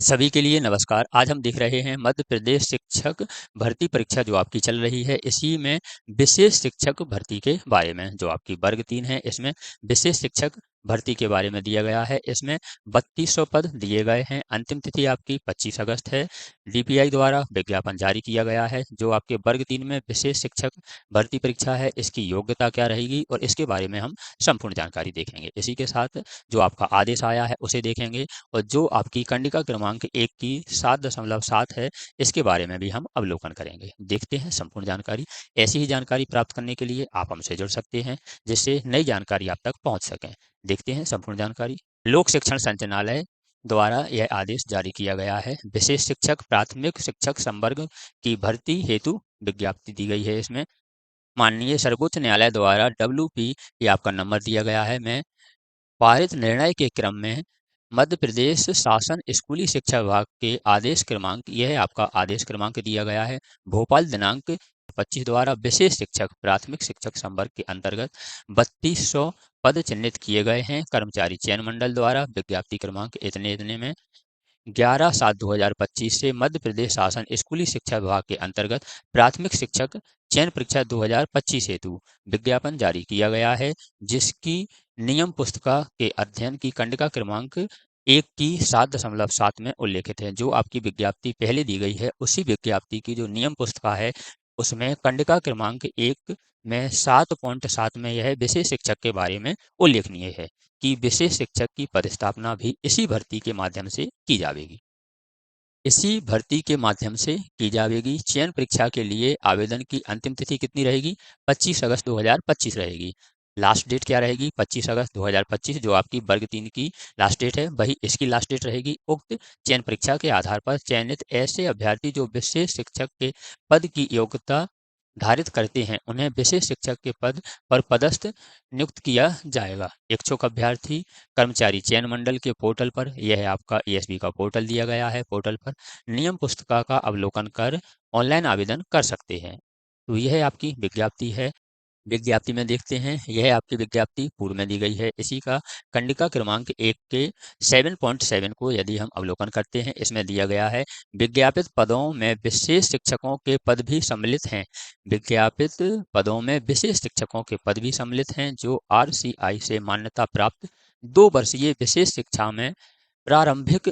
सभी के लिए नमस्कार। आज हम देख रहे हैं मध्य प्रदेश शिक्षक भर्ती परीक्षा जो आपकी चल रही है, इसी में विशेष शिक्षक भर्ती के बारे में। जो आपकी वर्ग 3 है, इसमें विशेष शिक्षक भर्ती के बारे में दिया गया है। इसमें 3200 पद दिए गए हैं। अंतिम तिथि आपकी 25 अगस्त है। डीपीआई द्वारा विज्ञापन जारी किया गया है। जो आपके वर्ग 3 में विशेष शिक्षक भर्ती परीक्षा है, इसकी योग्यता क्या रहेगी और इसके बारे में हम संपूर्ण जानकारी देखेंगे। इसी के साथ जो आपका आदेश आया है, उसे देखेंगे और जो आपकी कंडिका क्रमांक 1 की 7.7 है, इसके बारे में भी हम अवलोकन करेंगे। देखते हैं संपूर्ण जानकारी। ऐसी ही जानकारी प्राप्त करने के लिए आप हमसे जुड़ सकते हैं, जिससे नई जानकारी आप तक पहुंच सकें। देखते हैं संपूर्ण जानकारी। लोक शिक्षण संचालनालय द्वारा यह आदेश जारी किया गया है। विशेष शिक्षक प्राथमिक शिक्षक संवर्ग की भर्ती हेतु विज्ञप्ति दी गई है। इसमें माननीय सर्वोच्च न्यायालय द्वारा WP ये आपका नंबर दिया गया है में पारित निर्णय के क्रम में मध्य प्रदेश शासन स्कूली शिक्षा विभाग के आदेश क्रमांक, यह आपका आदेश क्रमांक दिया गया है, भोपाल दिनांक 25 द्वारा विशेष शिक्षक प्राथमिक शिक्षक संवर्ग के अंतर्गत 3200 पद चिन्हित किए गए हैं। कर्मचारी चयन मंडल द्वारा विज्ञप्ति क्रमांक इतने इतने में 11/7/2025 से मध्य प्रदेश शासन स्कूली शिक्षा विभाग के अंतर्गत प्राथमिक शिक्षक चयन परीक्षा 2025 हेतु विज्ञापन जारी किया गया है, जिसकी नियम पुस्तिका के अध्ययन की कंडिका क्रमांक 1 की 7.7 में उल्लेखित है। जो आपकी विज्ञप्ति पहले दी गई है, उसी विज्ञप्ति की जो नियम पुस्तिका है, उसमें कंडिका क्रमांक 1 में 7.7 में यह विशेष शिक्षक के बारे में उल्लेखनीय है कि विशेष शिक्षक की पदस्थापना भी इसी भर्ती के माध्यम से की जाएगी। इसी भर्ती के माध्यम से की जाएगी। चयन परीक्षा के लिए आवेदन की अंतिम तिथि कितनी रहेगी? 25 अगस्त 2025 रहेगी। लास्ट डेट क्या रहेगी? 25 अगस्त 2025। जो आपकी वर्ग 3 की लास्ट डेट है, वही इसकी लास्ट डेट रहेगी। उक्त चयन परीक्षा के आधार पर चयनित ऐसे अभ्यर्थी जो विशेष शिक्षक के पद की योग्यता धारित करते हैं, उन्हें विशेष शिक्षक के पद पर पदस्थ नियुक्त किया जाएगा। इच्छुक अभ्यर्थी कर्मचारी चयन मंडल के पोर्टल पर, यह है आपका ESB का पोर्टल दिया गया है, पोर्टल पर नियम पुस्तिका का अवलोकन कर ऑनलाइन आवेदन कर सकते हैं। तो यह आपकी विज्ञप्ति है। विज्ञप्ति में देखते हैं, यह आपकी विज्ञप्ति पूर्व में दी गई है। इसी का कंडिका क्रमांक 1 के 7.7 को यदि हम अवलोकन करते हैं, इसमें दिया गया है विज्ञापित पदों में विशेष शिक्षकों के पद भी सम्मिलित हैं। विज्ञापित पदों में विशेष शिक्षकों के पद भी सम्मिलित हैं, जो RCI से मान्यता प्राप्त 2 वर्षीय विशेष शिक्षा में प्रारंभिक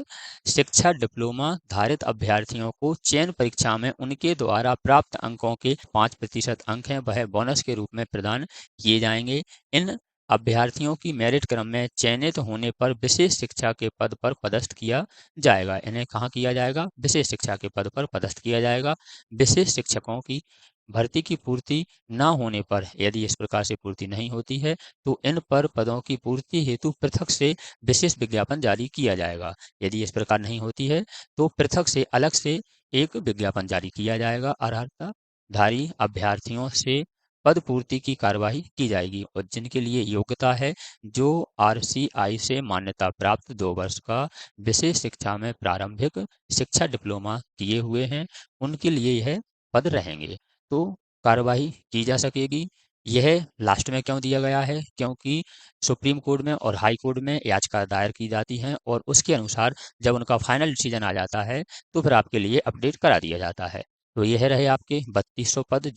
शिक्षा डिप्लोमा धारित अभ्यर्थियों को चयन परीक्षा में उनके द्वारा प्राप्त अंकों के 5% अंक हैं, वह बोनस के रूप में प्रदान किए जाएंगे। इन अभ्यर्थियों की मेरिट क्रम में चयनित होने पर विशेष शिक्षा के पद पर पदस्थ किया जाएगा। इन्हें कहाँ किया जाएगा? विशेष शिक्षा के पद पर पदस्थ किया जाएगा। विशेष शिक्षकों की भर्ती की पूर्ति न होने पर, यदि इस प्रकार से पूर्ति नहीं होती है, तो इन पर पदों की पूर्ति हेतु पृथक से विशेष विज्ञापन जारी किया जाएगा। यदि इस प्रकार नहीं होती है, तो पृथक से अलग से एक विज्ञापन जारी किया जाएगा। अर्हताधारी अभ्यर्थियों से पद पूर्ति की कार्यवाही की जाएगी और जिनके लिए योग्यता है, जो RCI से मान्यता प्राप्त 2 वर्ष का विशेष शिक्षा में प्रारंभिक शिक्षा डिप्लोमा किए हुए हैं, उनके लिए यह पद रहेंगे। तो कार्यवाही की जा सकेगी। यह लास्ट में क्यों दिया गया है? क्योंकि सुप्रीम कोर्ट में और हाई कोर्ट में याचिका दायर की जाती हैं और उसके अनुसार जब उनका फाइनल डिसीजन आ जाता है, तो फिर आपके लिए अपडेट करा दिया जाता है। तो यह रहे आपके 3200 पद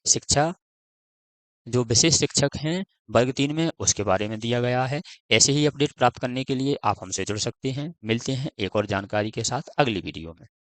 शिक्षा जो विशेष शिक्षक हैं वर्ग 3 में, उसके बारे में दिया गया है। ऐसे ही अपडेट प्राप्त करने के लिए आप हमसे जुड़ सकते हैं। मिलते हैं एक और जानकारी के साथ अगली वीडियो में।